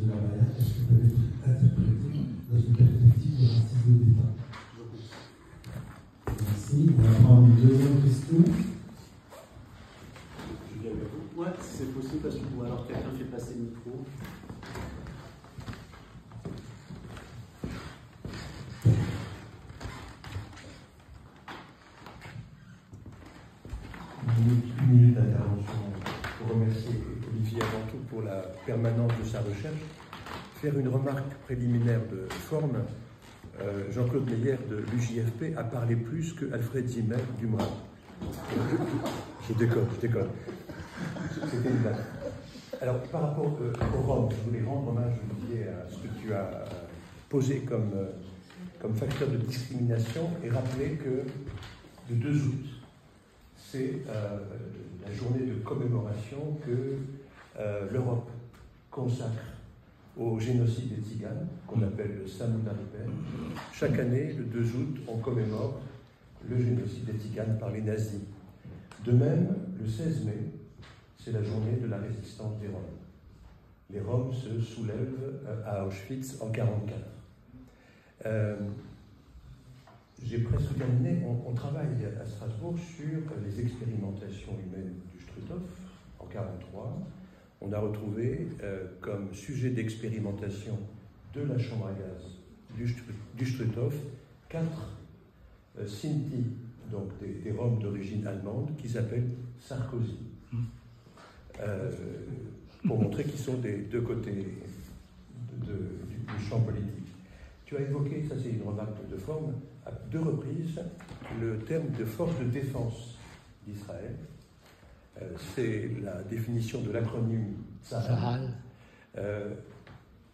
de la Maya, est-ce que peut être interprété dans une perspective de racisme d'État? Merci. On va prendre une deuxième question. Ouais, si c'est possible, parce que ou alors quelqu'un fait passer le micro. Une minute d'intervention pour remercier Olivier avant tout pour la permanence de sa recherche. Faire une remarque préliminaire de forme. Jean-Claude Meyer de l'UJFP a parlé plus que Alfred Zimmer du MRAP. Je déconne. C'était une blague. Alors, par rapport au Rome, je voulais rendre hommage, Olivier, à ce que tu as posé comme facteur de discrimination et rappeler que le 2 août, c'est la journée de commémoration que l'Europe consacre au génocide des Tziganes, qu'on appelle le Samudaripen. Chaque année, le 2 août, on commémore le génocide des Tziganes par les nazis. De même, le 16 mai, c'est la journée de la résistance des Roms. Les Roms se soulèvent à Auschwitz en 1944. J'ai presque terminé. On travaille à Strasbourg sur les expérimentations humaines du Struthof en 1943. On a retrouvé comme sujet d'expérimentation de la chambre à gaz du Struthof 4 Sinti, donc des Roms d'origine allemande, qui s'appellent Sarkozy. Pour montrer qu'ils sont des deux côtés du champ politique. Tu as évoqué, ça c'est une remarque de forme, à 2 reprises, le terme de force de défense d'Israël. C'est la définition de l'acronyme Tzahal.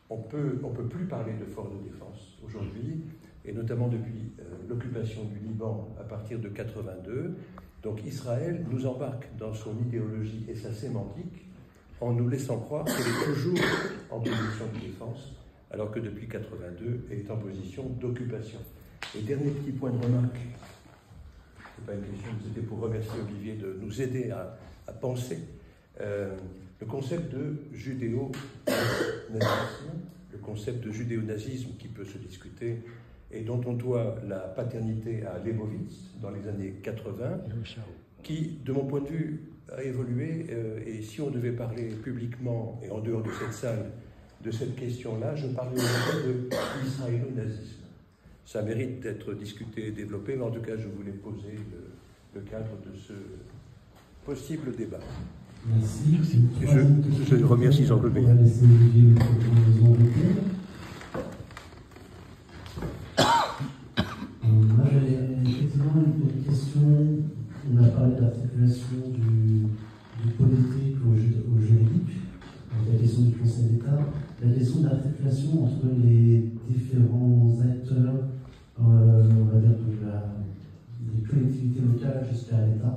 On peut plus parler de force de défense aujourd'hui, et notamment depuis l'occupation du Liban à partir de 1982. Donc Israël nous embarque dans son idéologie et sa sémantique en nous laissant croire qu'elle est toujours en position de défense, alors que depuis 1982, elle est en position d'occupation. Et dernier petit point de remarque, c'est pas une question, c'était pour remercier Olivier de nous aider à penser le concept de judéo-nazisme, qui peut se discuter et dont on doit la paternité à Leibovitz dans les années 80, qui, de mon point de vue, a évolué. Et si on devait parler publiquement et en dehors de cette salle de cette question-là, je parlerais de l'israélo-nazisme. Ça mérite d'être discuté et développé, mais en tout cas, je voulais poser le cadre de ce possible débat. Merci. Et je remercie Jean-Claude Meyer. Moi, j'avais effectivement une question. On a parlé de l'articulation du politique au juridique, la question du Conseil d'État, la question de l'articulation entre les différents acteurs, on va dire des collectivités locales jusqu'à l'État,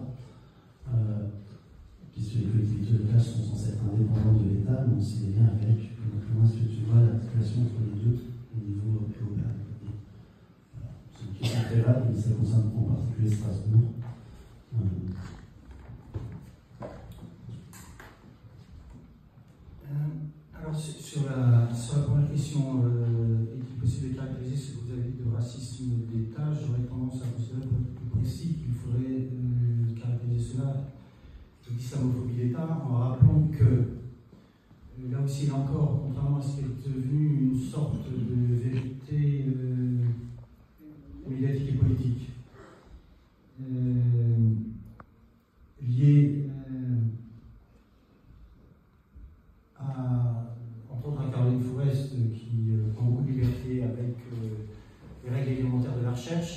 puisque les collectivités locales sont censées être indépendantes de l'État, mais aussi des liens avec. Donc, comment est-ce que tu vois l'articulation entre les deux au niveau européen? C'est une question très vague, mais ça concerne en particulier Strasbourg. Alors, sur la première question, est-il possible de caractériser ce que vous avez dit de racisme d'État? J'aurais tendance à considérer plus précis qu'il faudrait caractériser cela d'islamophobie d'État, en rappelant que là aussi, là encore, contrairement à ce qui est devenu une sorte de vérité médiatique et politique, liée entre autres à Caroline Fourest, qui prend beaucoup de liberté avec les règles réglementaires de la recherche,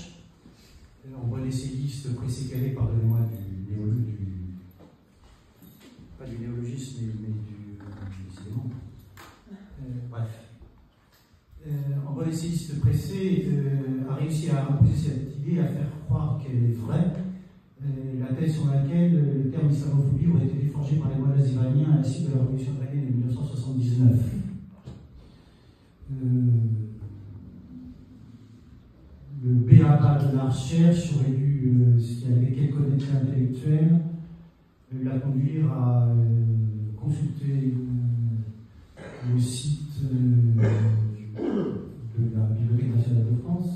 en bonne essayiste pressé qu'elle est, pardonnez-moi, pas du néologisme, mais décidément. Bref. En bonne essayiste pressé, a réussi à imposer cette idée, à faire croire qu'elle est vraie, la thèse sur laquelle le terme islamophobie aurait été forgé par les mollahs iraniens à la suite de la révolution iranienne de 1979. Le b.a.-ba de la recherche aurait dû, s'il y avait quelques honnêteté intellectuelle, la conduire à consulter le site de la Bibliothèque nationale de France.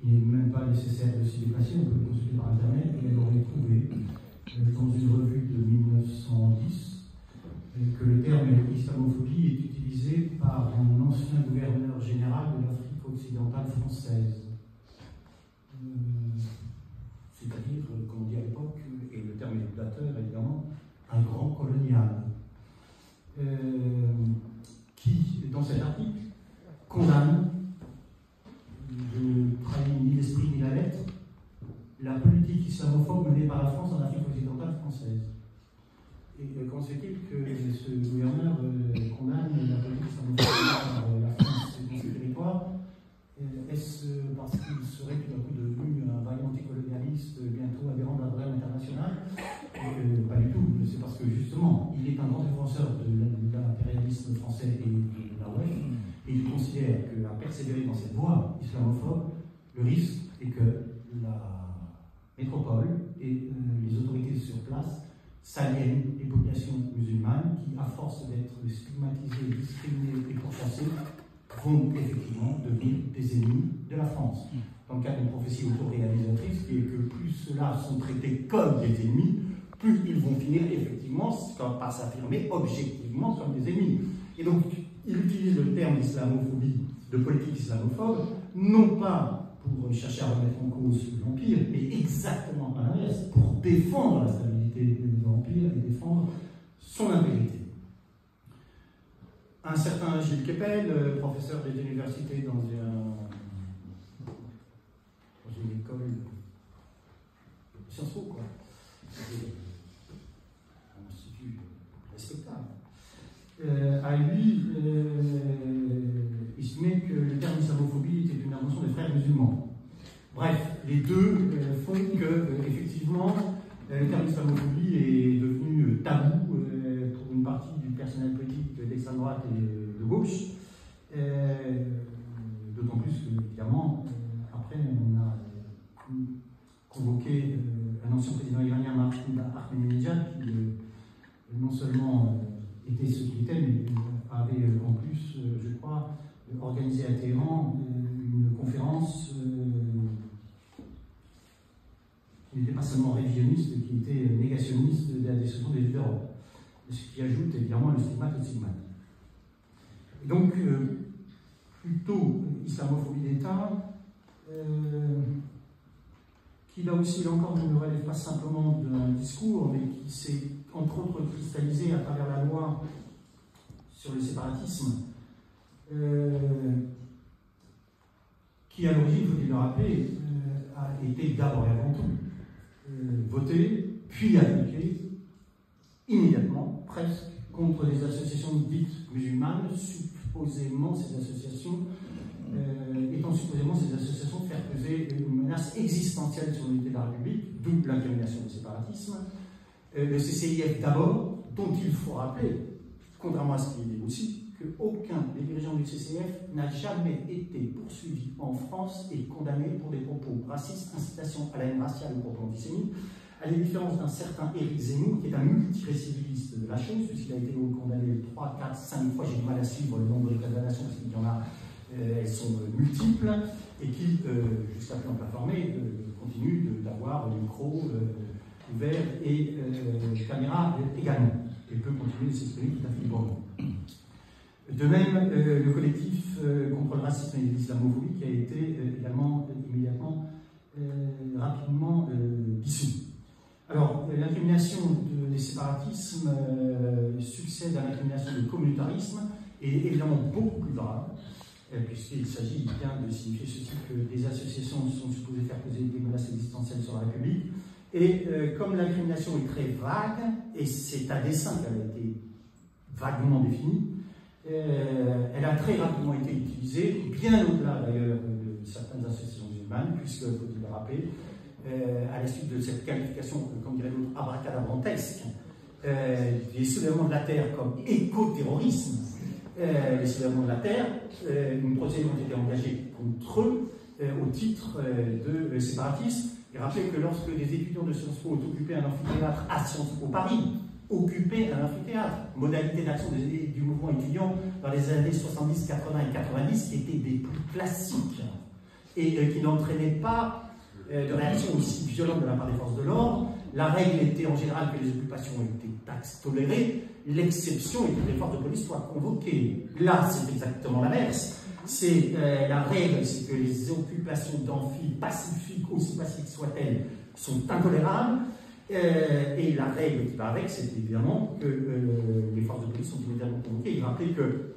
Il n'est même pas nécessaire de s'y déplacer, on peut le consulter par Internet, et elle aurait trouvé dans une revue de 1910 que le terme islamophobie est utilisé par un ancien gouverneur général de l'Afrique occidentale française. C'est-à-dire, comme on dit à l'époque, et le terme est dateur évidemment, un grand colonial, qui, dans cet article, condamne, je ne trahis ni l'esprit ni la lettre, la politique islamophobe menée par la France en Afrique occidentale française. Et comment se fait-il que ce gouverneur condamne la politique islamophobe par la France dans ce territoire? Est-ce parce qu'il serait tout à coup devenu un vaillant anticolonialiste bientôt adhérent de la brève internationale? Pas du tout. C'est parce que justement, il est un grand défenseur de l'impérialisme français et de la OEF, et il considère qu'à persévérer dans cette voie islamophobe, le risque est que la métropole et les autorités sur place s'aliènent les populations musulmanes qui, à force d'être stigmatisées, discriminées et pourchassées, vont effectivement devenir des ennemis de la France. Dans le cadre d'une prophétie autoréalisatrice, qui est que plus ceux-là sont traités comme des ennemis, plus ils vont finir effectivement par s'affirmer objectivement comme des ennemis. Et donc, il utilise le terme islamophobie, de politique islamophobe, non pas pour chercher à remettre en cause l'Empire, mais exactement à l'inverse, pour défendre la stabilité de l'Empire et défendre son intégrité. Un certain Gilles Kepel, professeur des universités dans une école de Sciences Po, quoi. Un institut respectable. A lui estimé que le terme islamophobie était une invention des frères musulmans. Bref, les deux font que, effectivement, le terme islamophobie est devenu tabou pour une partie du personnel politique d'extrême droite et de gauche, d'autant plus que, évidemment, après, on a convoqué un ancien président iranien, Ahmadinejad, qui non seulement était ce qu'il était, mais avait en plus, je crois, organisé à Téhéran une conférence qui n'était pas seulement révisionniste, mais qui était négationniste de la destruction des d'Europe. Ce qui ajoute évidemment le stigmate au stigmate. Et donc, plutôt islamophobie d'État, qui là aussi, là encore, ne relève pas simplement d'un discours, mais qui s'est entre autres cristallisé à travers la loi sur le séparatisme, qui à l'origine, faut-il le rappeler, a été d'abord et avant tout voté, puis appliqué immédiatement, presque, contre des associations dites musulmanes, supposément ces associations, étant supposément ces associations faire peser une menace existentielle sur l'unité de la République, d'où l'incrimination du séparatisme. Le CCIF d'abord, dont il faut rappeler, contrairement à ce qu'il est aussi, qu'aucun des dirigeants du CCIF n'a jamais été poursuivi en France et condamné pour des propos racistes, incitation à la haine raciale ou propos antisémites, à la différence d'un certain Éric Zemmour, qui est un multirécidiviste de la chose, puisqu'il a été condamné 3, 4, 5 fois, j'ai du mal à suivre le nombre de condamnations, parce qu'il y en a, elles sont multiples, et qui, jusqu'à plan informé, continue d'avoir le micro ouvert et caméra également, et peut continuer de s'exprimer tout à fait librement. De même, le collectif contre le racisme et l'islamophobie qui a été également immédiatement, rapidement dissous. Alors, l'incrimination des séparatismes succède à l'incrimination du communautarisme et est évidemment beaucoup plus grave, puisqu'il s'agit bien de signifier ceci que des associations sont supposées faire peser des menaces existentielles sur la République. Et comme l'incrimination est très vague, et c'est à dessein qu'elle a été vaguement définie, elle a très rapidement été utilisée, bien au-delà d'ailleurs de certaines associations musulmanes, puisque, faut-il le rappeler, à la suite de cette qualification, comme dirait l'autre, abracadabrantesque, des soulèvements de la terre comme éco-terrorisme, les soulèvements de la terre, une procédure a été engagée contre eux au titre de séparatisme. Et rappelez que lorsque des étudiants de Sciences Po ont occupé un amphithéâtre à Sciences Po Paris, amphithéâtre, modalité d'action du mouvement étudiant dans les années 70, 80 et 90 qui étaient des plus classiques et qui n'entraînaient pas de réaction aussi violente de la part des forces de l'ordre. La règle était en général que les occupations étaient tolérées, l'exception était que les forces de police soient convoquées. Là, c'est exactement l'inverse. C'est la règle, c'est que les occupations d'amphi pacifiques, aussi pacifiques soient-elles, sont intolérables. Et la règle qui va avec, c'est évidemment que les forces de police sont immédiatement convoquées. Il rappelait que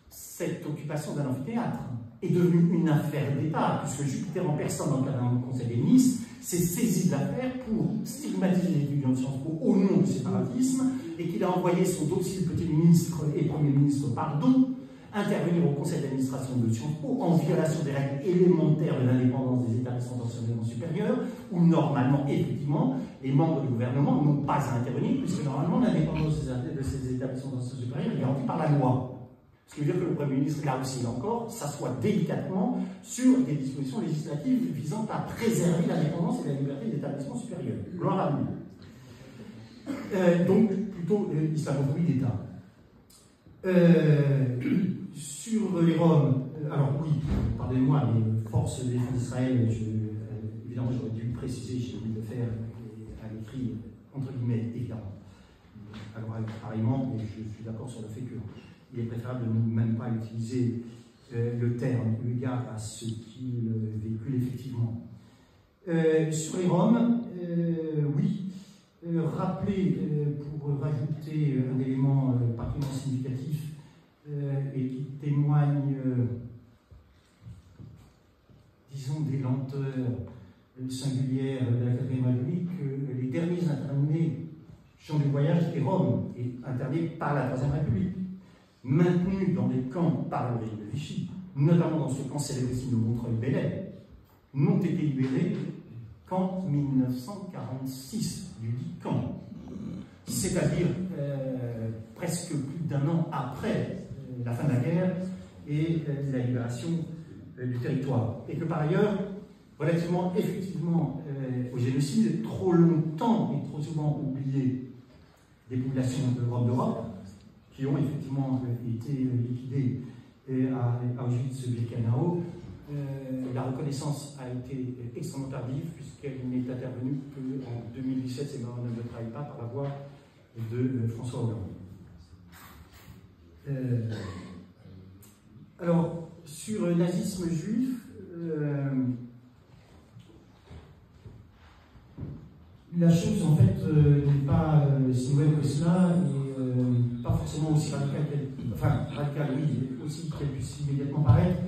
cette occupation d'un amphithéâtre est devenue une affaire d'État, puisque Jupiter en personne, dans le cadre du Conseil des ministres, s'est saisi de l'affaire pour stigmatiser les étudiants de Sciences Po au nom du séparatisme, et qu'il a envoyé son dossier de petit ministre et premier ministre, pardon, intervenir au conseil d'administration de Sciences Po en violation des règles élémentaires de l'indépendance des établissements d'enseignement supérieur, où normalement, effectivement, les membres du gouvernement n'ont pas à intervenir, puisque normalement l'indépendance de ces établissements d'enseignement supérieur est garantie par la loi. Ce qui veut dire que le Premier ministre, là aussi encore, s'assoit délicatement sur des dispositions législatives visant à préserver l'indépendance et la liberté des établissements supérieurs. Gloire à lui. Donc, plutôt islamophobie d'État. Sur les Roms, alors oui, pardonnez-moi, les forces de défense d'Israël, évidemment j'aurais dû préciser, j'ai oublié de le faire à l'écrit, entre guillemets, évidemment. Alors pareillement, mais je suis d'accord sur le fait qu'il est préférable de ne même pas utiliser le terme eu égard à ce qu'il véhicule effectivement. Sur les Roms, oui, rappeler, pour rajouter un élément particulièrement significatif et qui témoigne, disons, des lenteurs singulières de la 4e République, les derniers internés gens du voyage étaient Roms et internés par la 3e République, maintenus dans des camps par le régime de Vichy, notamment dans ce camp célébrissime de Montreuil-Bellay, n'ont été libérés qu'en 1946, du dit camp, c'est-à-dire presque plus d'1 an après la fin de la guerre et la libération du territoire. Et que par ailleurs, relativement effectivement au génocide, trop longtemps et trop souvent oublié des populations de Roms d'Europe, qui ont effectivement été liquidées à Auschwitz-Birkenau, la reconnaissance a été extrêmement tardive, puisqu'elle n'est intervenue qu'en 2017, si ma mémoire ne me trahit pas, par la voix de François Hollande. Alors, sur le nazisme juif, la chose en fait n'est pas si nouvelle que cela, et pas forcément aussi radicale qu'elle, enfin radicale oui, aussi qu'elle puisse immédiatement paraître.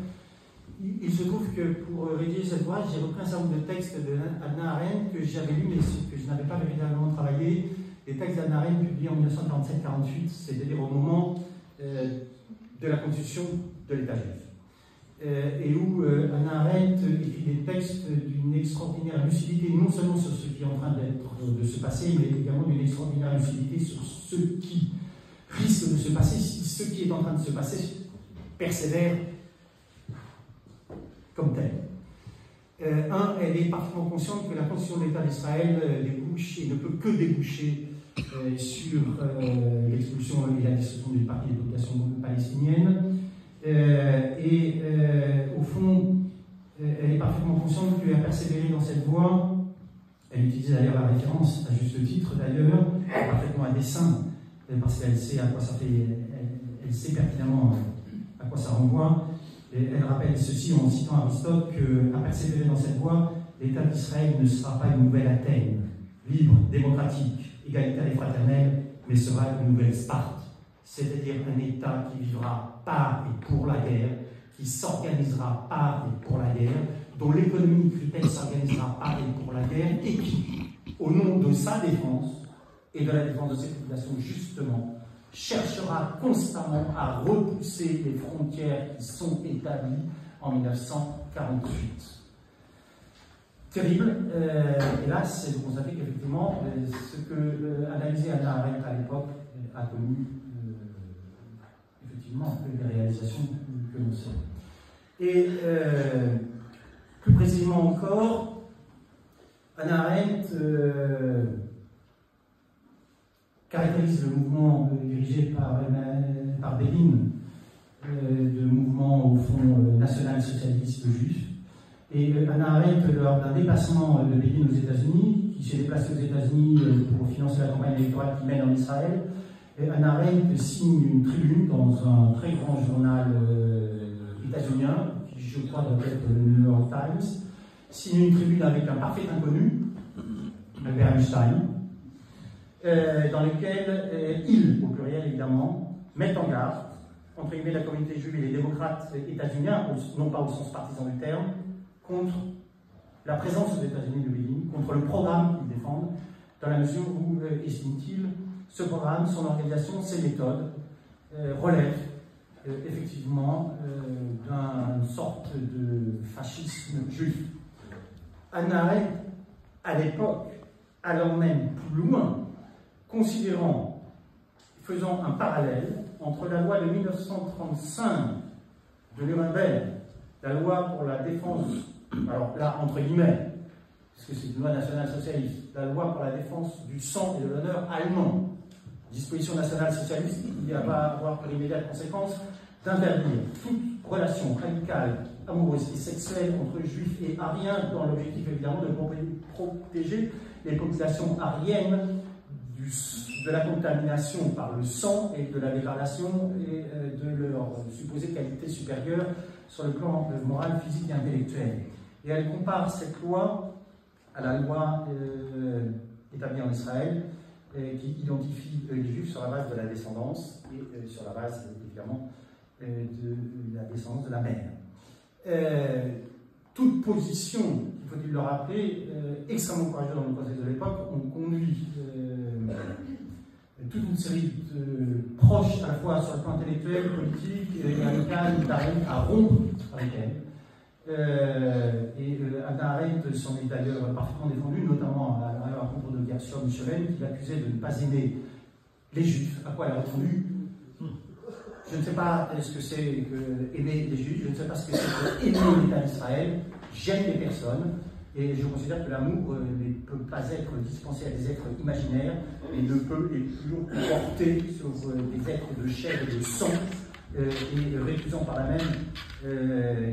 Il se trouve que pour rédiger cette ouvrage, j'ai repris un certain nombre de textes d'Hannah Arendt que j'avais lus mais que je n'avais pas véritablement travaillé, des textes d'Hannah Arendt publiés en 1947-48, c'est-à-dire au moment de la constitution de l'État juif. Et où Hannah Arendt écrit des textes d'une extraordinaire lucidité, non seulement sur ce qui est en train de se passer, mais également d'une extraordinaire lucidité sur ce qui risque de se passer si ce qui est en train de se passer persévère comme tel. Elle est parfaitement consciente que la constitution de l'État d'Israël débouche et ne peut que déboucher sur l'expulsion et la destruction d'une partie des populations palestiniennes. Au fond, elle est parfaitement consciente qu'elle a persévéré dans cette voie. Elle utilise d'ailleurs la référence, à juste titre d'ailleurs, parfaitement à dessein, parce qu'elle sait à quoi ça fait, elle sait pertinemment à quoi ça renvoie. Et elle rappelle ceci en citant Aristote qu'à persévérer dans cette voie, l'État d'Israël ne sera pas une nouvelle Athènes, libre, démocratique, égalitaire et fraternelle, mais sera une nouvelle Sparte, c'est-à-dire un État qui vivra par et pour la guerre, qui s'organisera par et pour la guerre, dont l'économie critère s'organisera par et pour la guerre, et qui, au nom de sa défense et de la défense de ses populations, justement, cherchera constamment à repousser les frontières qui sont établies en 1948. Terrible, hélas, c'est de constater qu'effectivement, ce que analysait Hannah Arendt à l'époque a connu effectivement les réalisations que l'on sait. Et plus précisément encore, Hannah Arendt caractérise le mouvement dirigé par Begin, de mouvement au fond national-socialiste juif. Et Hannah Arendt, lors d'un déplacement de Begin aux États-Unis, qui s'est déplacé aux États-Unis pour financer la campagne électorale qu'il mène en Israël, Hannah Arendt signe une tribune dans un très grand journal états-unien, qui je crois doit être le New York Times, signe une tribune avec un parfait inconnu, Albert Einstein, dans lequel il, au pluriel évidemment, met en garde entre guillemets la communauté juive et les démocrates états-uniens, non pas au sens partisan du terme, contre la présence aux États-Unis de Begin, contre le programme qu'ils défendent, dans la mesure où, estime-t-il, ce programme, son organisation, ses méthodes relèvent effectivement d'une sorte de fascisme juif. Hannah Arendt, à l'époque, allant même plus loin, considérant, faisant un parallèle entre la loi de 1935 de Nuremberg, la loi pour la défense, alors là, entre guillemets, puisque c'est une loi nationale-socialiste, la loi pour la défense du sang et de l'honneur allemand, disposition nationale-socialiste, il n'y a pas à avoir pour l'immédiate conséquence d'interdire toute relation amicale, amoureuse et sexuelle entre juifs et ariens, dans l'objectif évidemment de protéger les populations ariennes de la contamination par le sang et de la dégradation et de leur supposée qualité supérieure sur le plan moral, physique et intellectuel. Et elle compare cette loi à la loi établie en Israël qui identifie les juifs sur la base de la descendance et sur la base évidemment de la descendance de la mère. Toute position, il faut-il le rappeler, extrêmement courageuse dans le contexte de l'époque, ont conduit toute une série de proches, à la fois sur le plan intellectuel, politique et amical, à rompre avec elle. Hannah Arendt s'en est d'ailleurs parfaitement défendue, notamment à la rencontre de Gershom Scholem, qui l'accusait de ne pas aimer les Juifs, à quoi elle a répondu: je ne sais pas ce que c'est que aimer les Juifs, je ne sais pas ce que c'est que aimer l'État d'Israël, j'aime les personnes, et je considère que l'amour ne peut pas être dispensé à des êtres imaginaires, et ne peut et toujours porter sur des êtres de chair et de sang, et récusant par la même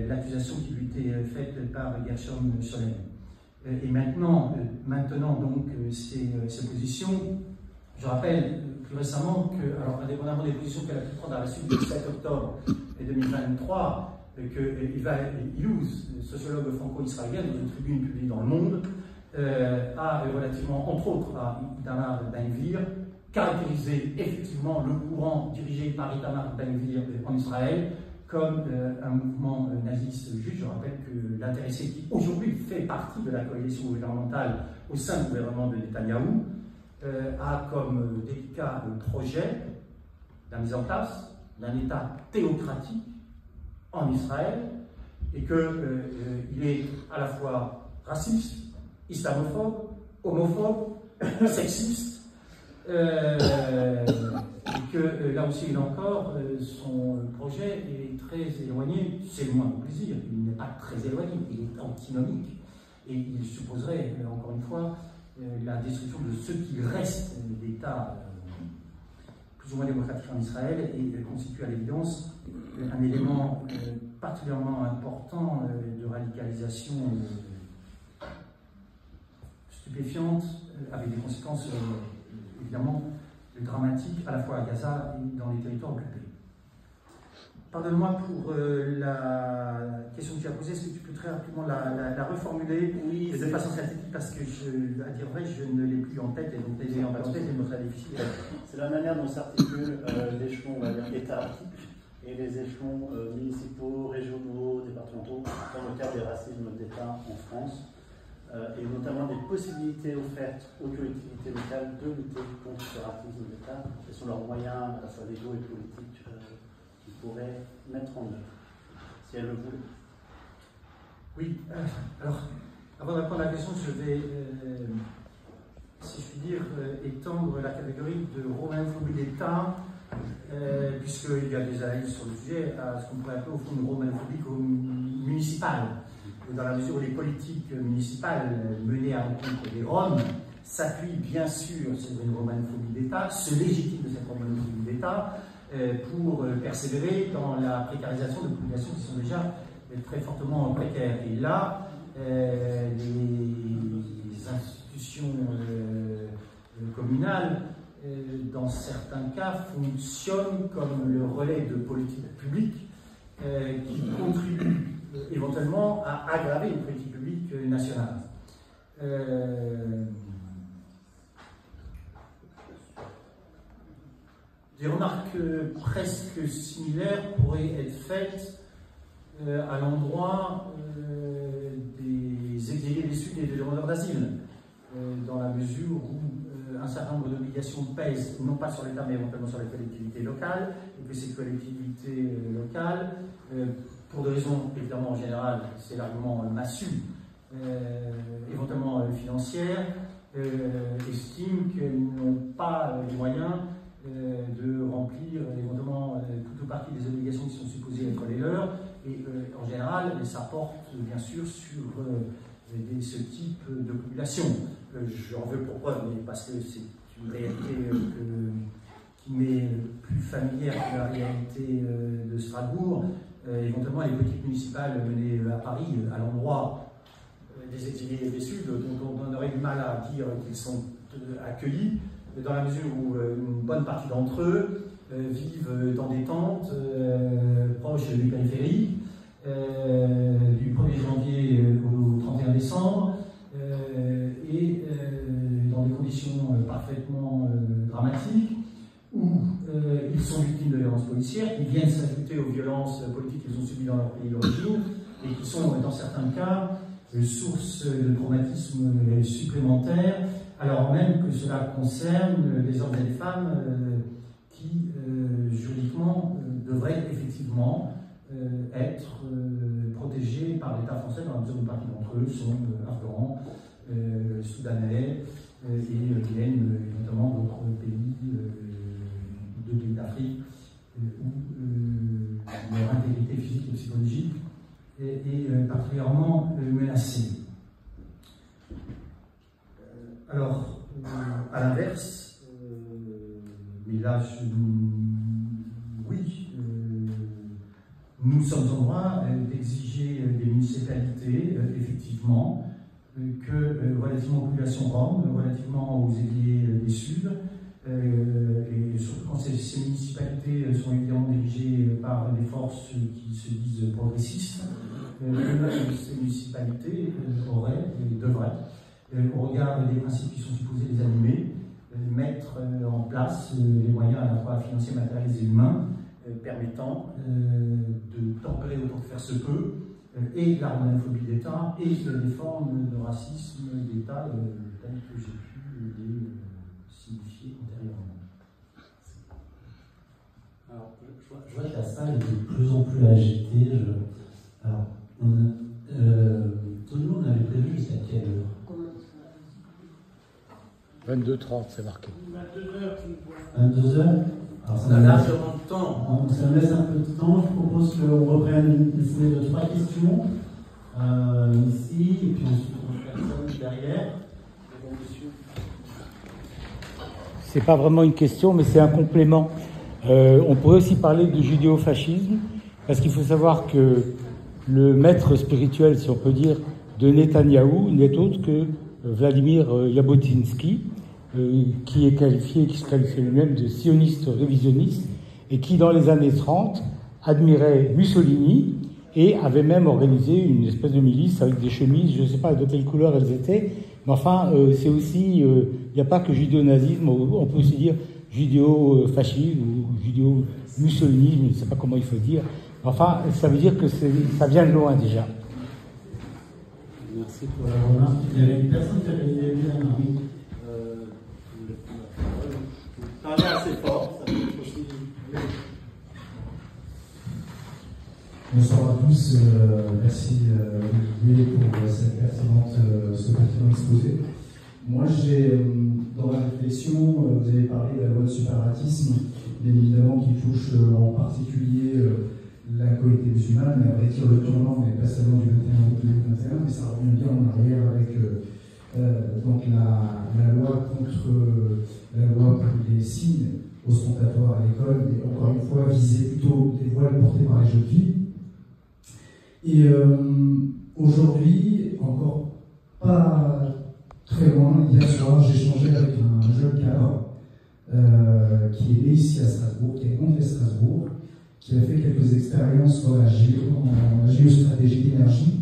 l'accusation qui lui était faite par Gershom Scholem. Et maintenant donc ces positions, je rappelle plus récemment que, alors indépendamment des positions qu'elle a pu prendre à la suite du 7 octobre 2023, que Eva Illouz, sociologue franco-israélienne, dans une tribune publiée dans Le Monde, a relativement, entre autres, à Itamar Ben-Gvir, caractérisé effectivement le courant dirigé par Itamar Ben-Gvir en Israël comme un mouvement naziste juif. Je rappelle que l'intéressé qui aujourd'hui fait partie de la coalition gouvernementale au sein du gouvernement de Netanyahou a comme délicat le projet de la mise en place d'un État théocratique en Israël, et qu'il est à la fois raciste, islamophobe, homophobe, sexiste, et que là aussi, il encore, son projet est très éloigné, c'est le moins plaisir, il n'est pas très éloigné, il est antinomique, et il supposerait, encore une fois, la destruction de ce qui reste d'État plus ou moins démocratique en Israël, et constitue à l'évidence un élément particulièrement important de radicalisation stupéfiante, avec des conséquences évidemment dramatiques à la fois à Gaza et dans les territoires occupés. Pardonne-moi pour la question que tu as posée, est-ce que tu peux très rapidement la reformuler de façon synthétique, parce que, à dire vrai, je ne l'ai plus en tête, et donc les ayant pas en tête, c'est très difficile. C'est la manière dont s'articulent l'échelon, on va dire, étatique et les échelons municipaux, régionaux, départementaux, dans le cadre des racismes d'État en France, et notamment des possibilités offertes aux collectivités locales de lutter contre ce racisme d'État. Quels sont leurs moyens, à la fois légaux et politiques, qu'ils pourraient mettre en œuvre, si elles le voulaient. Oui, alors, avant de répondre à la question, je vais, si je puis dire, étendre la catégorie de romainophobie d'État, puisqu'il y a des analyses sur le sujet, à ce qu'on pourrait appeler au fond une romainophobie municipale, dans la mesure où les politiques municipales menées à l'encontre des Roms s'appuie bien sûr sur une romanophobie d'État, se légitime de cette romanophobie d'État pour persévérer dans la précarisation de populations qui sont déjà très fortement précaires. Et là, les institutions communales, dans certains cas, fonctionnent comme le relais de politiques publiques qui contribuent éventuellement à aggraver une politique publique nationale. Des remarques presque similaires pourraient être faites à l'endroit des exilés des Sud et des demandeurs d'asile, dans la mesure où un certain nombre d'obligations pèsent non pas sur l'État mais éventuellement sur les collectivités locales, et que ces collectivités locales, pour des raisons évidemment en général, c'est l'argument massu, éventuellement financières, estiment qu'elles n'ont pas les moyens de remplir éventuellement toute ou partie des obligations qui sont supposées être les leurs, et en général, ça porte bien sûr sur ce type de population. J'en veux pour preuve, mais parce que c'est une réalité qui m'est plus familière que la réalité de Strasbourg. Éventuellement, les politiques municipales menées à Paris, à l'endroit des exilés des Sud, dont on aurait du mal à dire qu'ils sont accueillis, dans la mesure où une bonne partie d'entre eux vivent dans des tentes proches du périphérique, du 1er janvier au 31 décembre, et dans des conditions parfaitement dramatiques, où ils sont victimes de violences policières, qui viennent s'ajouter aux violences politiques qu'ils ont subies dans leur pays d'origine, et qui sont, dans certains cas, source de traumatisme supplémentaires, alors même que cela concerne des hommes et des femmes qui, juridiquement, devraient effectivement être protégés par l'État français, dans la mesure où une partie d'entre eux sont afghans, soudanais, et viennent notamment d'autres pays, de pays d'Afrique, où leur intégrité physique et psychologique est particulièrement menacée. Alors, à l'inverse, mais là, oui, nous sommes en droit d'exiger des municipalités, effectivement, que relativement aux populations roms, relativement aux exilés des Sud, et surtout quand ces municipalités sont évidemment dirigées par des forces qui se disent progressistes, ces municipalités auraient et devraient, au regard des principes qui sont supposés les animer, mettre en place les moyens à la fois financiers, matériels et humains permettant de tempérer autant que faire se peut et la romanophobie d'État et les formes de racisme d'État telles que j'ai pu les signifier antérieurement. Alors, je vois que la salle est de plus en plus agitée. Alors, tout le monde avait prévu jusqu'à quelle heure? 22h30, c'est marqué. 22h. Alors, On a largement de temps. Ça me laisse un peu de temps. Je propose qu'on reprenne une série de 3 questions ici, et puis ensuite on personne derrière. C'est pas vraiment une question, mais c'est un complément. On pourrait aussi parler de judéo-fascisme, parce qu'il faut savoir que le maître spirituel, si on peut dire, de Netanyahou n'est autre que Vladimir Jabotinsky, qui se qualifiait lui-même de sioniste révisionniste, et qui, dans les années 30, admirait Mussolini, et avait même organisé une espèce de milice avec des chemises, je ne sais pas de quelle couleur elles étaient, mais enfin, c'est aussi, il n'y a pas que judéo-nazisme, on peut aussi dire judéo-fascisme ou judéo-mussolinisme, je ne sais pas comment il faut dire. Enfin, ça veut dire que ça vient de loin déjà. Merci pour la remarque. Il y avait une personne qui avait levé la main. Parlez assez fort, ça peut être aussi. Bonsoir à tous, merci Olivier pour ce pertinent exposé. Moi, dans la réflexion, vous avez parlé de la loi de séparatisme, bien évidemment qui touche en particulier la communauté musulmane, mais avec le tournant, mais pas seulement du 21 août 2021, mais ça revient bien en arrière avec donc la loi contre la loi pour les signes ostentatoires à l'école, mais encore une fois visait plutôt les voiles portés par les jeunes filles. Et aujourd'hui, encore pas très loin, hier soir, j'ai échangé avec un jeune cadre qui est né ici à Strasbourg, qui est monté à Strasbourg, qui a fait quelques expériences dans la géostratégie d'énergie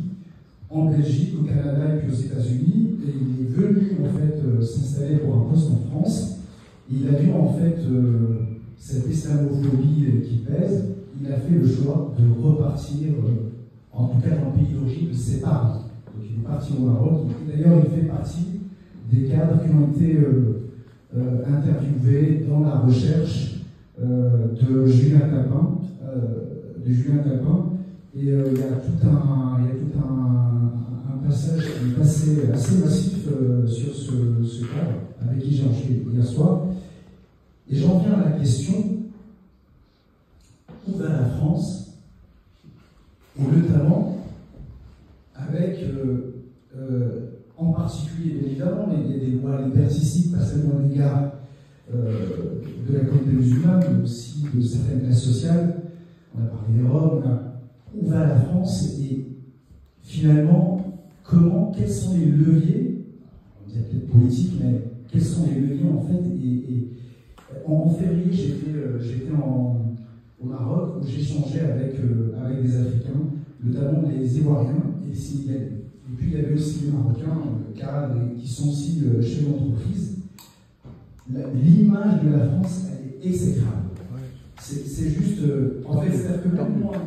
en Belgique, au Canada et puis aux États-Unis. Et il est venu en fait s'installer pour un poste en France. Et il a vu en fait cette islamophobie qui pèse. Il a fait le choix de repartir, en tout cas dans le pays d'origine de ses parents. Donc il est parti au Maroc. Et d'ailleurs, il fait partie des cadres qui ont été interviewés dans la recherche de Julien Tapin. Et il y a tout un passage qui est assez massif sur ce cadre avec qui j'ai enchaîné hier soir. Et j'en viens à la question, où va la France? Et notamment avec, en particulier, bien évidemment, des lois liberticides, pas seulement à l'égard de la communauté musulmane, mais aussi de certaines classes sociales. On a parlé des Roms. Où va la France? Et finalement, quels sont les leviers, on dirait peut-être politique, mais quels sont les leviers en fait? Et en février, j'étais au Maroc où j'échangeais avec des Africains, notamment les Ivoiriens et les Sénégalais. Et puis il y avait aussi les Marocains, cadres, qui sont aussi chefs d'entreprise. L'image de la France, elle est exécrable. C'est juste, en fait, c'est-à-dire que même moi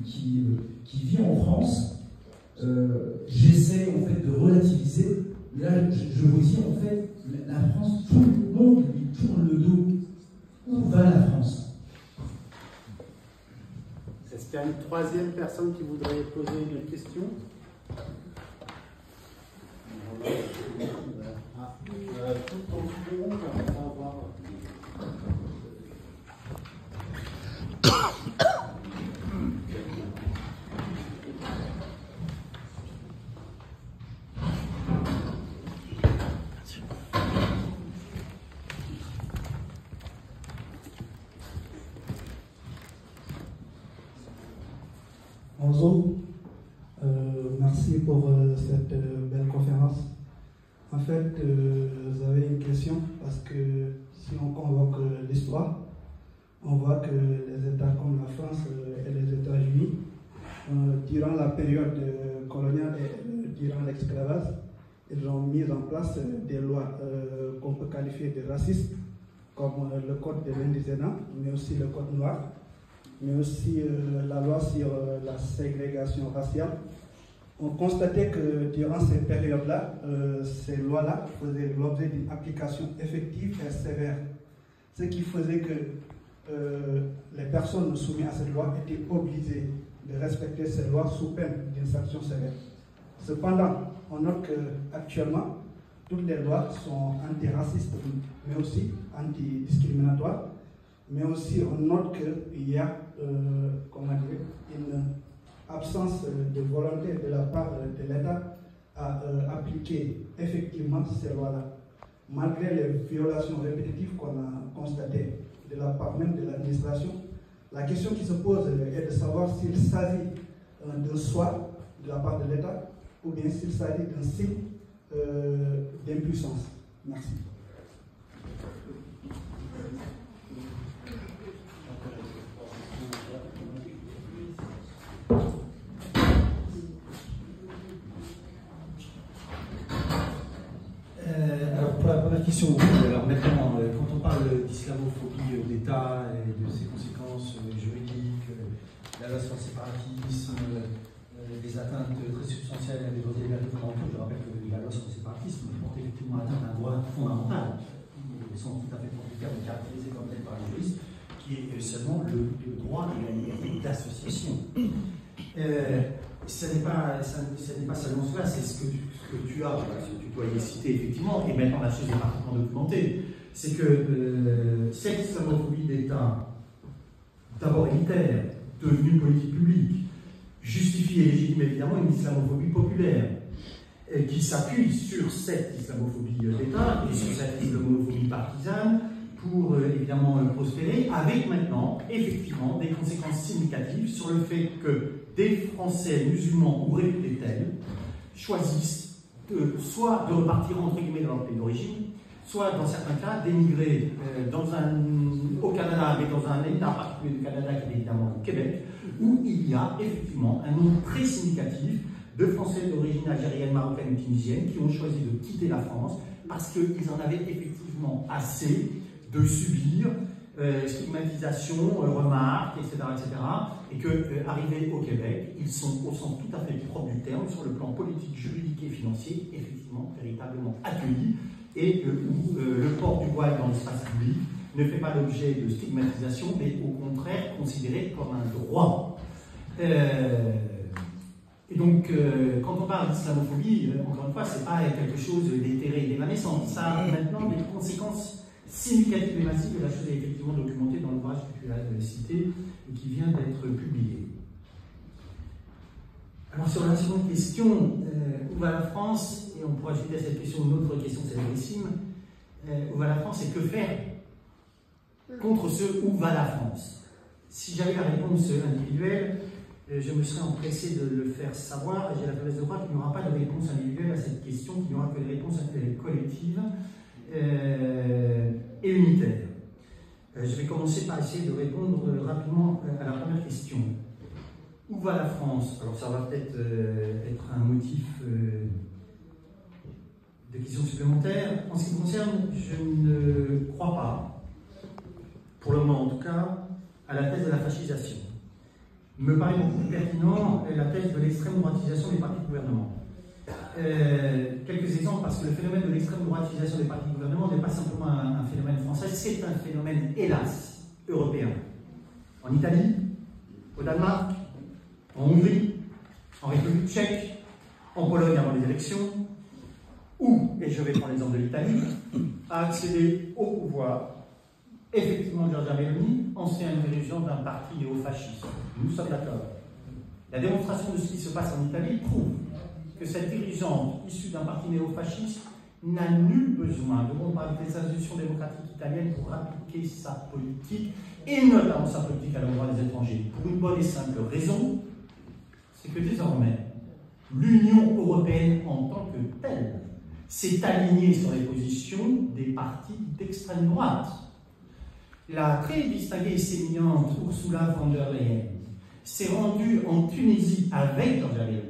qui vis en France, j'essaie en fait de relativiser. Mais là, je vous dis en fait, la France, tout le monde lui tourne le dos. Où va la France? Est-ce qu'il y a une troisième personne qui voudrait poser une question? Tout en fond, on va voir. Bonjour, merci pour cette belle conférence. En fait, j'avais une question parce que si on convoque l'histoire, on voit que les États comme la France et les États-Unis, durant la période coloniale et durant l'esclavage, ils ont mis en place des lois qu'on peut qualifier de racistes, comme le code de l'indigénat, mais aussi le code noir, mais aussi la loi sur la ségrégation raciale. On constatait que durant ces périodes-là, ces lois-là faisaient l'objet d'une application effective et sévère. Ce qui faisait que les personnes soumises à cette loi étaient obligées de respecter ces lois sous peine d'une sanction sévère. Cependant, on note qu'actuellement, toutes les lois sont antiracistes, mais aussi antidiscriminatoires. Mais aussi, on note qu'il y a une absence de volonté de la part de l'État à appliquer effectivement ces lois-là. Malgré les violations répétitives qu'on a constatées de la part même de l'administration, la question qui se pose est de savoir s'il s'agit d'un choix de la part de l'État ou bien s'il s'agit d'un signe d'impuissance. Merci. Alors pour la première question, alors maintenant, quand on parle d'islamophobie d'État et de ses conséquences juridiques, la loi sur le séparatisme, des atteintes très substantielles à des droits et libertés fondamentaux, je rappelle que la loi sur le séparatisme porte effectivement atteinte à un droit fondamental, qui sont tout à fait compliqués de caractériser comme tel par les juristes, qui est seulement le droit et la liberté d'association. Ce n'est pas seulement cela, c'est ce que tu as, ce que tu dois y citer effectivement, et maintenant la chose est parfaitement documentée, c'est que cette islamophobie d'État, d'abord élitaire, devenue une politique publique, justifie et légitime évidemment une islamophobie populaire. qui s'appuie sur cette islamophobie d'État et sur cette islamophobie partisane pour évidemment prospérer, avec maintenant effectivement des conséquences significatives sur le fait que des Français musulmans ou réputés tels choisissent soit de repartir entre guillemets dans leur pays d'origine, soit dans certains cas d'émigrer au Canada, mais dans un État particulier du Canada qui est évidemment le Québec, où il y a effectivement un nombre très significatif de Français d'origine algérienne, marocaine ou tunisienne qui ont choisi de quitter la France parce qu'ils en avaient effectivement assez de subir stigmatisation, remarques, etc., et qu'arrivés au Québec, ils sont au sens tout à fait propre du terme, sur le plan politique, juridique et financier, effectivement, véritablement accueillis, et où le port du voile dans l'espace public ne fait pas l'objet de stigmatisation, mais au contraire considéré comme un droit. Et donc, quand on parle d'islamophobie, encore une fois, ce n'est pas quelque chose d'éthéré et d'évanescent. Ça a maintenant des conséquences significatives et massives, et la chose est effectivement documentée dans l'ouvrage que tu as cité et qui vient d'être publié. Alors, sur la seconde question, où va la France? Et on pourra ajouter à cette question une autre question célébrissime. Où va la France et que faire contre ce où va la France? Si j'avais la réponse individuelle, je me serais empressé de le faire savoir, et j'ai la faiblesse de croire qu'il n'y aura pas de réponse individuelle à cette question, qu'il n'y aura que des réponses collectives et unitaires. Je vais commencer par essayer de répondre rapidement à la première question. Où va la France? Alors ça va peut-être être un motif de questions supplémentaires. En ce qui me concerne, je ne crois pas, pour le moment en tout cas, à la thèse de la fascisation. Me paraît beaucoup plus pertinent la thèse de l'extrême droitisation des partis de gouvernement. Quelques exemples, parce que le phénomène de l'extrême droitisation des partis de gouvernement n'est pas simplement un phénomène français, c'est un phénomène, hélas, européen. En Italie, au Danemark, en Hongrie, en République tchèque, en Pologne avant les élections, où, et je vais prendre l'exemple de l'Italie, a accédé au pouvoir effectivement Giorgia Meloni, ancien dirigeant d'un parti néofasciste. Nous sommes d'accord. La démonstration de ce qui se passe en Italie prouve que cette dirigeante issue d'un parti néofasciste n'a nul besoin de rompre avec les institutions démocratiques italiennes pour appliquer sa politique, et notamment sa politique à l'endroit des étrangers, pour une bonne et simple raison, c'est que désormais, l'Union européenne en tant que telle s'est alignée sur les positions des partis d'extrême droite. La très distinguée et sémillante Ursula von der Leyen s'est rendue en Tunisie avec Giorgia Meloni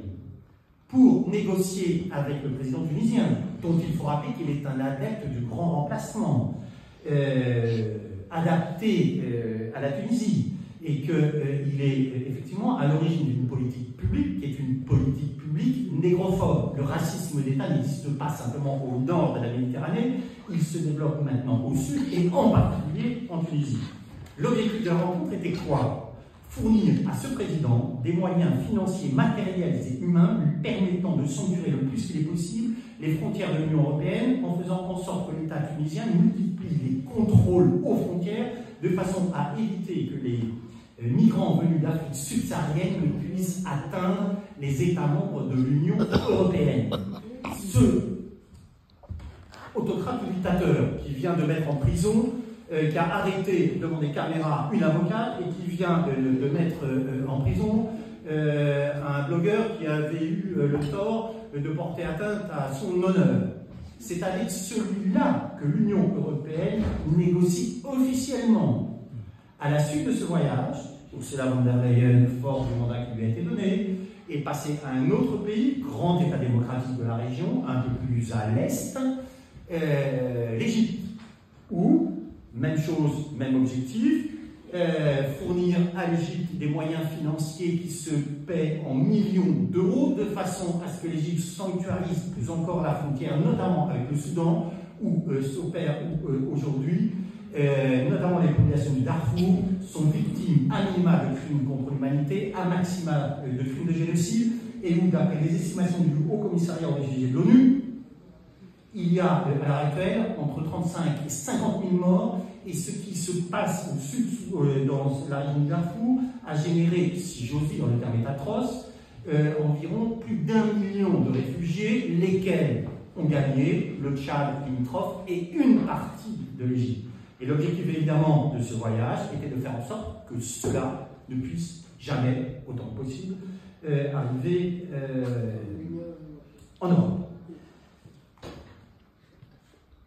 pour négocier avec le président tunisien, dont il faut rappeler qu'il est un adepte du grand remplacement, adapté à la Tunisie, et qu'il est effectivement à l'origine d'une politique publique, qui est une politique publique négrophobe. Le racisme d'État n'existe pas simplement au nord de la Méditerranée, il se développe maintenant au sud, et en particulier en Tunisie. L'objectif de la rencontre était quoi? Fournir à ce président des moyens financiers, matériels et humains lui permettant de sanctuer le plus qu'il est possible les frontières de l'Union européenne, en faisant en sorte que l'État tunisien multiplie les contrôles aux frontières de façon à éviter que les migrants venus d'Afrique subsaharienne ne puissent atteindre les États membres de l'Union européenne. Ce autocrate ou dictateur qui vient de mettre en prison, qui a arrêté devant des caméras une avocate et qui vient de mettre en prison un blogueur qui avait eu le tort de porter atteinte à son honneur. C'est avec celui-là que l'Union européenne négocie officiellement. À la suite de ce voyage, Ursula von der Leyen, fort du mandat qui lui a été donné, est passée à un autre pays, grand État démocratique de la région, un peu plus à l'est, l'Égypte, où, même chose, même objectif, fournir à l'Égypte des moyens financiers qui se paient en millions d'euros, de façon à ce que l'Égypte sanctuarise plus encore la frontière, notamment avec le Soudan, où s'opère aujourd'hui, notamment les populations du Darfour, sont victimes à minima de crimes contre l'humanité, à maxima de crimes de génocide, et où, d'après les estimations du Haut Commissariat aux réfugiés de l'ONU, il y a à l'heure actuelle entre 35 et 50 000 morts, et ce qui se passe au sud, dans la région du Darfour, a généré, si j'ose dire, le terme est atroce, environ plus d'1 million de réfugiés, lesquels ont gagné le Tchad limitrophe et une partie de l'Égypte. Et l'objectif évidemment de ce voyage était de faire en sorte que cela ne puisse jamais, autant que possible, arriver en Europe.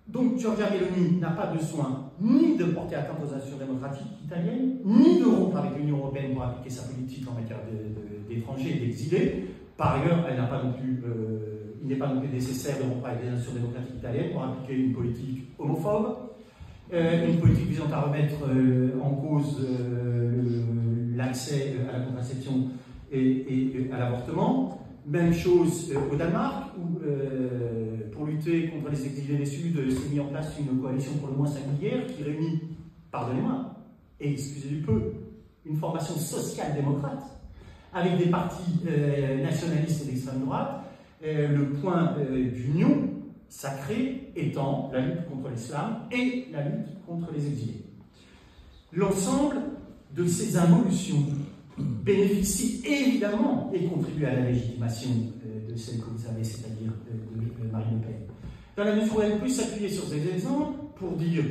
Donc Giorgia Meloni n'a pas besoin ni de porter atteinte aux institutions démocratiques italiennes, ni de rompre avec l'Union européenne pour appliquer sa politique en matière d'étrangers et d'exilés. Par ailleurs, elle n'a pas non plus, il n'est pas non plus nécessaire de rompre avec les institutions démocratiques italiennes pour appliquer une politique homophobe, une politique visant à remettre en cause l'accès à la contraception et à l'avortement. Même chose au Danemark, où pour lutter contre les exilés du Sud, s'est mis en place une coalition pour le moins singulière qui réunit, pardonnez-moi, et excusez du peu, une formation social-démocrate avec des partis nationalistes et d'extrême droite, le point d'union sacré étant la lutte contre l'islam et la lutte contre les exilés. L'ensemble de ces involutions bénéficie évidemment et contribue à la légitimation de celle que vous avez, c'est-à-dire de Marine Le Pen. Dans la mesure où elle peut s'appuyer sur ces exemples pour dire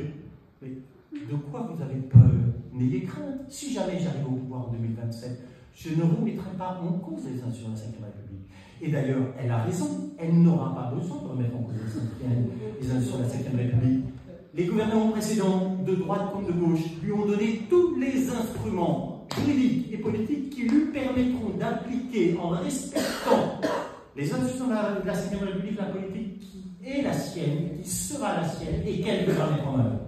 mais de quoi vous avez peur? N'ayez crainte. Si jamais j'arrive au pouvoir en 2027, je ne remettrai pas en cause les institutions de la Ve République. Et d'ailleurs, elle a raison, elle n'aura pas besoin de remettre en cause les institutions de la Ve République. Les gouvernements précédents, de droite comme de gauche, lui ont donné tous les instruments juridiques et politiques qui lui permettront d'appliquer, en respectant les institutions de la Ve République, la politique qui est la sienne, qui sera la sienne et qu'elle devra mettre en œuvre.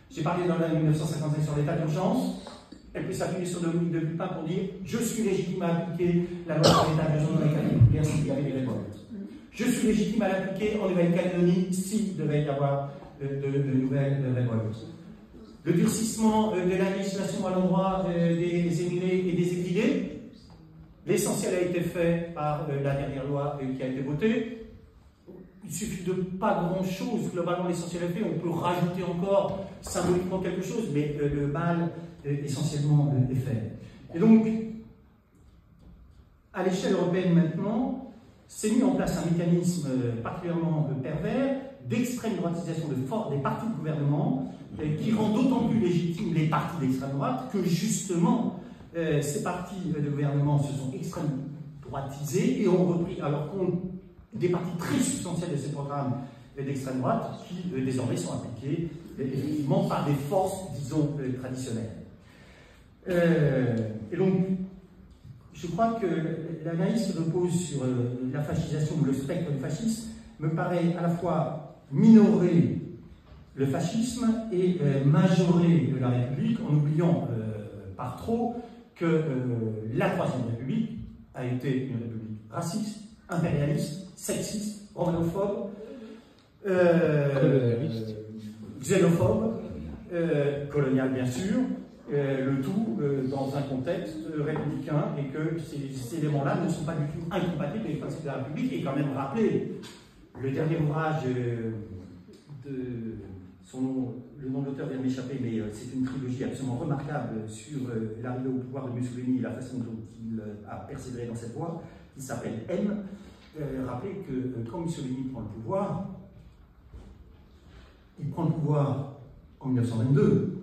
J'ai parlé dans l'année 1955 sur l'état d'urgence. Elle peut s'appuyer sur Dominique de Villepin pour dire « Je suis légitime à appliquer la loi sur l'état d'urgence dans les cas particuliers s'il y avait des révoltes. Je suis légitime à l'appliquer en Nouvelle-Calédonie s'il devait y avoir de nouvelles révoltes. » Le durcissement de la législation à l'endroit des émigrés et des exilés, l'essentiel a été fait par la dernière loi qui a été votée. Il suffit de pas grand-chose, globalement l'essentiel est fait, on peut rajouter encore symboliquement quelque chose, mais le mal essentiellement est fait. Et donc, à l'échelle européenne maintenant, s'est mis en place un mécanisme particulièrement pervers d'extrême droitisation des partis de gouvernement qui rend d'autant plus légitimes les partis d'extrême droite que justement ces partis de gouvernement se sont extrême droitisés et ont repris à leur compte des parties très substantielles de ces programmes d'extrême droite qui désormais sont appliqués effectivement par des forces, disons, traditionnelles. Et donc, je crois que l'analyse qui repose sur la fascisation ou le spectre du fascisme me paraît à la fois minorer le fascisme et majorer la République en oubliant par trop que la Troisième République a été une république raciste, impérialiste, sexiste, romanophobe, xénophobe, colonial bien sûr, le tout dans un contexte républicain et que ces éléments-là ne sont pas du tout incompatibles avec les principes de la République. Et quand même rappeler le dernier ouvrage de le nom de l'auteur vient de m'échapper, mais c'est une trilogie absolument remarquable sur l'arrivée au pouvoir de Mussolini et la façon dont il a persévéré dans cette voie, qui s'appelle M. Rappelez que quand Mussolini prend le pouvoir, il prend le pouvoir en 1922.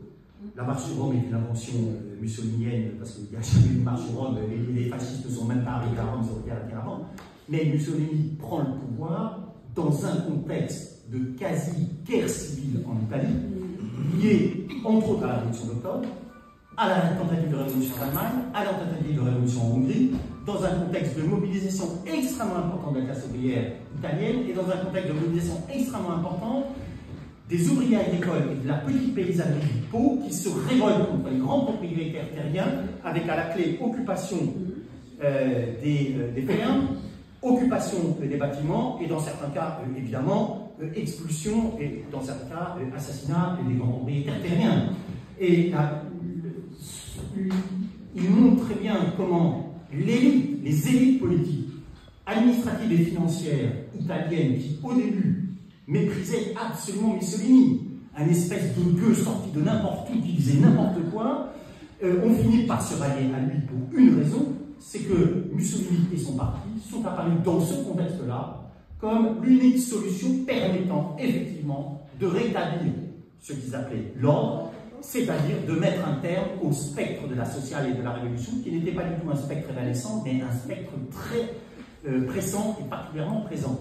La marche sur Rome est une invention mussolinienne, parce qu'il n'y a jamais eu de marche sur Rome, et les fascistes ne sont même pas arrivés à Rome, ils ont été arrêtés avant. Mais Mussolini prend le pouvoir dans un contexte de quasi-guerre civile en Italie, lié entre autres à la Révolution d'octobre, à la tentative de révolution en Allemagne, à la tentative de révolution en Hongrie, dans un contexte de mobilisation extrêmement importante de la classe ouvrière italienne et dans un contexte de mobilisation extrêmement importante des ouvriers agricoles et de la petite paysannerie du Pau qui se révoltent contre les grands propriétaires terriens avec à la clé occupation des fermes, occupation des bâtiments et dans certains cas, évidemment, expulsion et dans certains cas, assassinat des grands propriétaires terriens. Et il montre très bien comment les élites politiques, administratives et financières italiennes qui, au début, méprisaient absolument Mussolini, un espèce de gueux sorti de n'importe où, qui disait n'importe quoi, ont fini par se rallier à lui pour une raison, c'est que Mussolini et son parti sont apparus dans ce contexte-là comme l'unique solution permettant effectivement de rétablir ce qu'ils appelaient l'ordre, c'est-à-dire de mettre un terme au spectre de la sociale et de la révolution, qui n'était pas du tout un spectre évanescent, mais un spectre très pressant et particulièrement présent.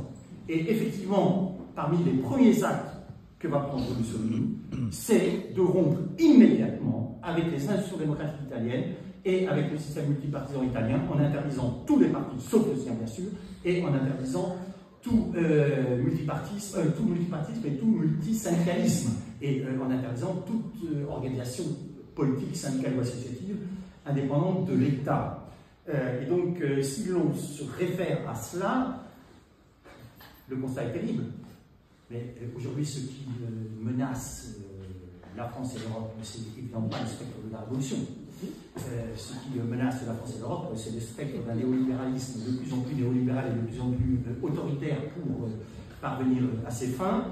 Et effectivement, parmi les premiers actes que va prendre Mussolini, c'est de rompre immédiatement avec les institutions démocratiques italiennes et avec le système multipartisan italien, en interdisant tous les partis, sauf le sien bien sûr, et en interdisant tout multipartisme et tout multisyndicalisme, et en interdisant toute organisation politique, syndicale ou associative indépendante de l'État. Et donc, si l'on se réfère à cela, le constat est terrible. Mais aujourd'hui, ce qui menace la France et l'Europe, c'est évidemment pas le spectre de la révolution. Ce qui menace la France et l'Europe, c'est le spectre d'un néolibéralisme de plus en plus néolibéral et de plus en plus autoritaire pour parvenir à ses fins.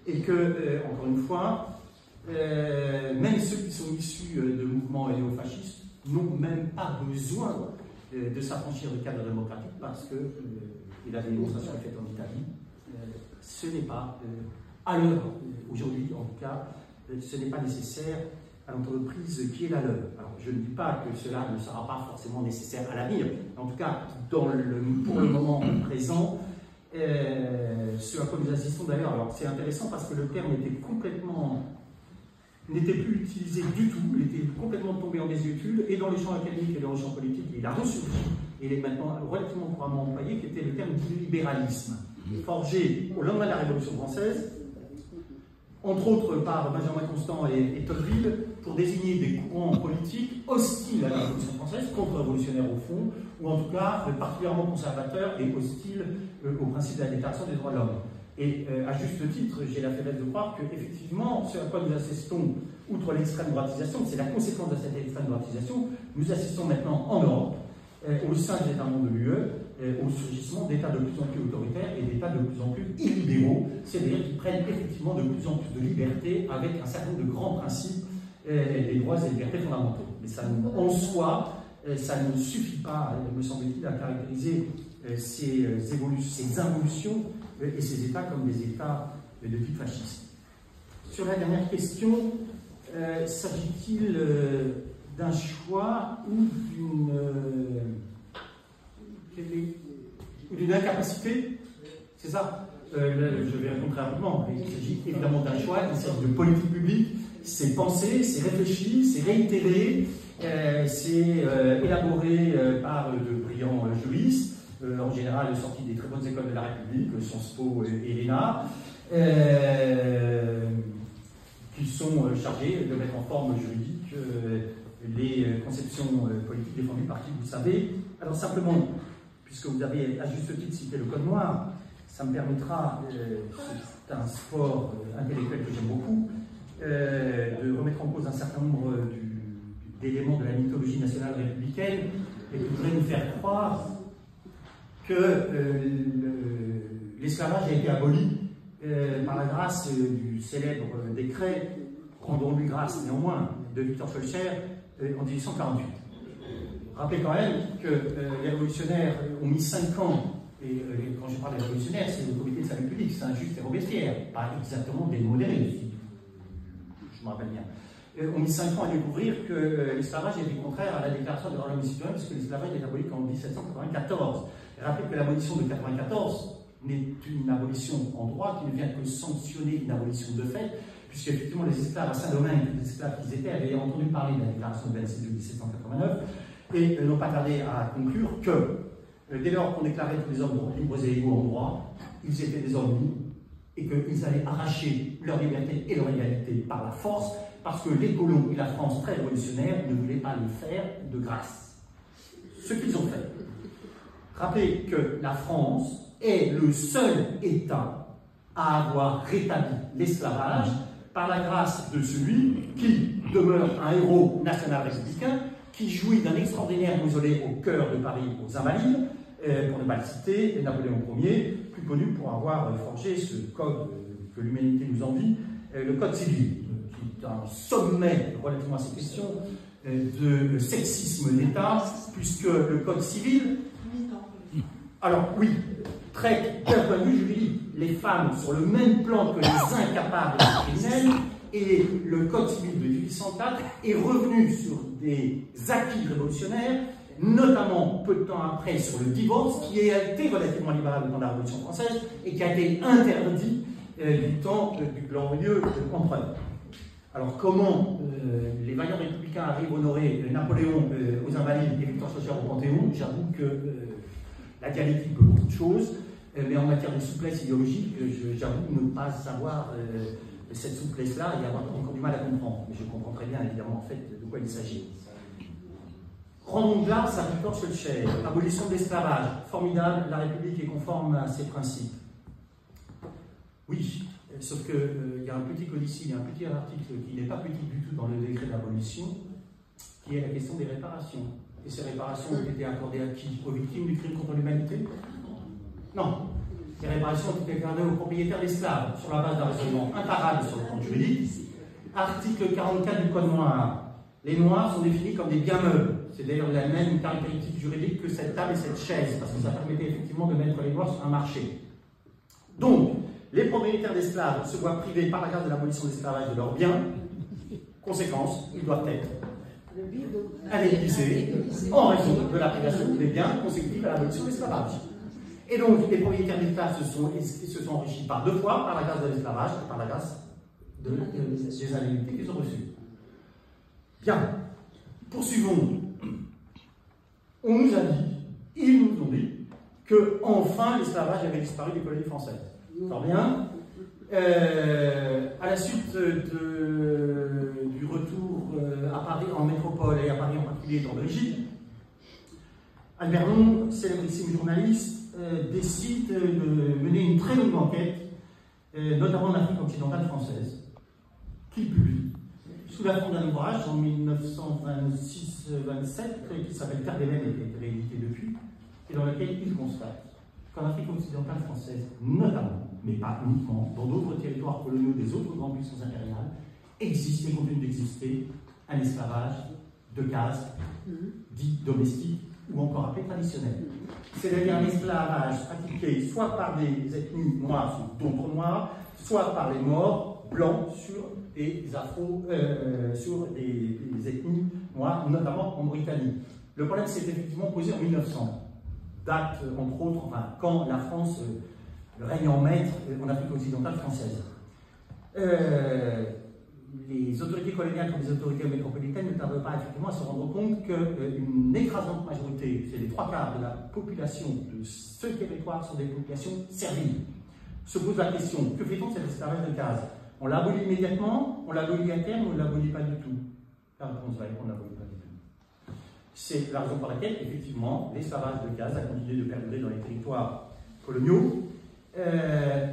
Et que, encore une fois, même ceux qui sont issus de mouvements néofascistes n'ont même pas besoin de s'affranchir du cadre démocratique parce que, et la démonstration est faite en Italie, ce n'est pas, à l'heure, aujourd'hui en tout cas, ce n'est pas nécessaire à l'entreprise qui est la leur. Alors, je ne dis pas que cela ne sera pas forcément nécessaire à l'avenir. En tout cas, pour le moment présent, ce à quoi nous assistons d'ailleurs, alors c'est intéressant parce que le terme n'était plus utilisé du tout, il était complètement tombé en désuétude, et dans les champs académiques et dans les champs politiques, il a ressurgi, et il est maintenant relativement couramment employé, qui était le terme du libéralisme, forgé au lendemain de la Révolution française, entre autres par Benjamin Constant et Tocqueville, pour désigner des courants politiques hostiles à la Révolution française, contre-révolutionnaires au fond, ou en tout cas particulièrement conservateurs et hostiles au principe de la Déclaration des droits de l'homme. Et à juste titre, j'ai la faiblesse de croire qu'effectivement, ce à quoi nous assistons, outre l'extrême droitisation, c'est la conséquence de cette extrême droitisation, nous assistons maintenant en Europe, au sein des États membres de l'UE, au surgissement d'États de plus en plus autoritaires et d'États de plus en plus illibéraux, c'est-à-dire qui prennent effectivement de plus en plus de liberté avec un certain nombre de grands principes des droits et libertés fondamentaux. Mais ça, en soi, ça ne suffit pas, me semble-t-il, à caractériser ces involutions et ces États comme des États de type fasciste. Sur la dernière question, s'agit-il d'un choix ou d'une incapacité? C'est ça. Je vais répondre très rapidement. Il s'agit évidemment d'un choix, il s'agit de politique publique, c'est pensé, c'est réfléchi, c'est réitéré, c'est élaboré par de brillants juristes, en général sortis des très bonnes écoles de la République, Sciences Po et l'ENA, qui sont chargés de mettre en forme juridique les conceptions politiques défendues par qui vous savez. Alors simplement, puisque vous avez à juste titre cité le Code noir, ça me permettra, c'est un sport intellectuel que j'aime beaucoup, de remettre en cause un certain nombre d'éléments de la mythologie nationale républicaine et qui voudraient nous faire croire que l'esclavage a été aboli par la grâce du célèbre décret, rendons-lui grâce néanmoins, de Victor Schœlcher en 1848. Rappelez quand même que les révolutionnaires ont mis 5 ans, et quand je parle des révolutionnaires, c'est le comité de salut public, c'est Saint-Just et Robespierre, pas exactement des modérés, si je me rappelle bien. Ont mis 5 ans à découvrir que l'esclavage était contraire à la déclaration des droits de l'homme et citoyen, puisque l'esclavage est aboli qu'en 1794. Et rappelez que l'abolition de 1994 n'est une abolition en droit qui ne vient que sanctionner une abolition de fait, puisque effectivement les esclaves à Saint-Domingue, les esclaves qu'ils étaient, avaient entendu parler de la déclaration de 26 de 1789 et n'ont pas tardé à conclure que dès lors qu'on déclarait tous les hommes libres et égaux en droit, ils étaient des hommes libres et qu'ils allaient arracher leur liberté et leur égalité par la force, parce que les colons et la France très révolutionnaire ne voulaient pas le faire de grâce. Ce qu'ils ont fait. Rappelez que la France est le seul État à avoir rétabli l'esclavage par la grâce de celui qui demeure un héros national républicain, qui jouit d'un extraordinaire mausolée au cœur de Paris, aux Invalides, pour ne pas le citer, Napoléon Ier, plus connu pour avoir forgé ce code que l'humanité nous envie, le Code civil, qui est un sommet relativement à ces questions, de sexisme d'État, puisque le Code civil... Alors oui, traite d'un point de vue juridique les femmes sur le même plan que les incapables criminels, et le Code civil de 1804 est revenu sur des acquis révolutionnaires, notamment peu de temps après sur le divorce, qui a été relativement libéral au temps de la Révolution française et qui a été interdit du temps du glorieux empereur. Alors comment les vaillants républicains arrivent à honorer Napoléon aux Invalides et Victor Schœlcher au Panthéon? J'avoue que la dialectique peut beaucoup de choses, mais en matière de souplesse idéologique, j'avoue ne pas savoir cette souplesse-là et avoir encore du mal à comprendre. Mais je comprends très bien évidemment en fait de quoi il s'agit. Rendons grâce à Victor Schœlcher, abolition de l'esclavage, formidable, la République est conforme à ses principes. Oui, sauf qu'il y a un petit codicile, il y a un petit article qui n'est pas petit du tout dans le décret d'abolition, qui est la question des réparations. Et ces réparations ont été accordées à qui? Aux victimes du crime contre l'humanité? Non. Les réparations ont été accordées aux propriétaires d'esclaves, sur la base d'un raisonnement imparable sur le plan juridique. Article 44 du Code noir. Les noirs sont définis comme des biens meubles. C'est d'ailleurs la même caractéristique juridique que cette table et cette chaise, parce que ça permettait effectivement de mettre les noirs sur un marché. Donc, les propriétaires d'esclaves se voient privés par la grâce de l'abolition de l'esclavage de leurs biens. Conséquence, ils doivent être indemnisés en raison de la privation des biens consécutive à l'abolition de l'esclavage. Et donc, les propriétaires d'esclaves se sont enrichis par deux fois, par la grâce de l'esclavage et par la grâce des indemnités qu'ils ont reçues. Bien, poursuivons. On nous a dit, ils nous ont dit, que enfin l'esclavage avait disparu des colonies françaises. Fort bien. À la suite du retour à Paris en métropole et à Paris en particulier dans Brigitte, Albert Long, célébrissime journaliste, décide de mener une très longue enquête, notamment en Afrique occidentale française, qu'il publie sous la forme d'un ouvrage en 1926-27 qui s'appelle Terre d'Hélène et qui a été réédité depuis, et dans lequel il constate qu'en Afrique occidentale française, notamment, mais pas uniquement, dans d'autres territoires coloniaux des autres grandes puissances impériales, existe et continue d'exister un esclavage de caste, dit domestique, ou encore appelé traditionnel. C'est-à-dire un esclavage pratiqué soit par des ethnies noires sur d'autres noirs, soit par les morts blancs sur des sur des ethnies noires, notamment en Mauritanie. Le problème s'est effectivement posé en 1900. Date, entre autres, enfin, quand la France règne en maître en Afrique occidentale française. Les autorités coloniales comme les autorités métropolitaines ne tardent pas effectivement à se rendre compte qu'une écrasante majorité, c'est les 3/4 de la population de ce territoire sont des populations serviles. Se pose la question, que fait-on de cet esclavage de case? On l'abolit immédiatement, on l'abolit à terme ou on ne l'abolit pas du tout? La réponse va être on ne l'abolit pas du tout. C'est la raison pour laquelle, effectivement, l'esclavage de case a continué de perdurer dans les territoires coloniaux,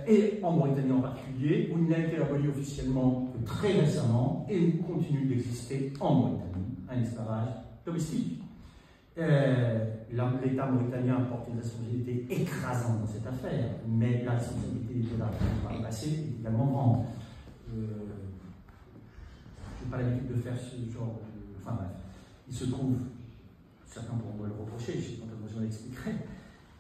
et en Mauritanie en particulier, où il n'a été aboli officiellement que très récemment, et il continue d'exister en Mauritanie, un esclavage domestique. L'État mauritanien porte une responsabilité écrasante dans cette affaire, mais la responsabilité de la par le passé est également grande. Je n'ai pas l'habitude de faire ce genre de... Enfin bref, il se trouve, certains pourront me le reprocher, je sais pas comment je l'expliquerai,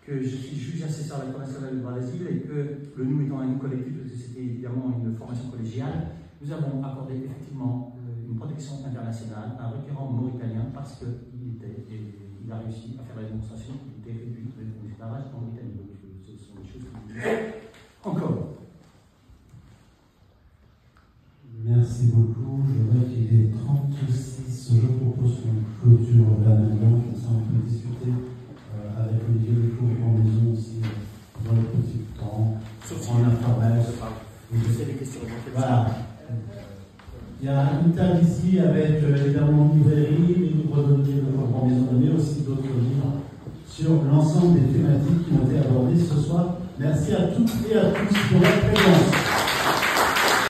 que je suis juge assesseur à la Cour nationale du droit d'asile et que le nous étant un nous collectif, parce que c'était évidemment une formation collégiale, nous avons accordé effectivement une protection internationale à un requérant mauritanien parce qu'il a réussi à faire la démonstration qu'il était réduit de l'esclavage en Mauritanie. Donc ce sont des choses que nous encore. Merci beaucoup. Je vois qu'il est 36. Je propose qu'on clôture l'amendement, comme ça on peut discuter avec Olivier Lecourt en maison aussi dans le petit temps, en informel. Voilà. Il y a une table ici avec évidemment une librairie, les livres d'Olivier Lecourt en maison, mais aussi d'autres livres sur l'ensemble des thématiques qui ont été abordées ce soir. Merci à toutes et à tous pour votre présence.